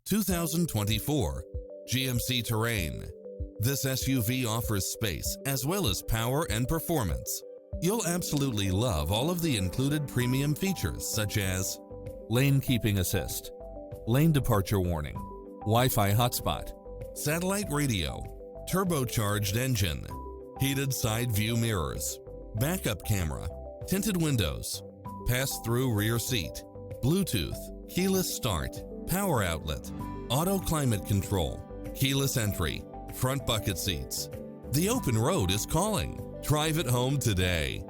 2024 GMC Terrain. This SUV offers space as well as power and performance. You'll absolutely love all of the included premium features such as lane keeping assist, lane departure warning, Wi-Fi hotspot, satellite radio, turbocharged engine, heated side view mirrors, backup camera, tinted windows, pass-through rear seat, Bluetooth, keyless start, power outlet, auto climate control, keyless entry, front bucket seats. The open road is calling. Drive it home today.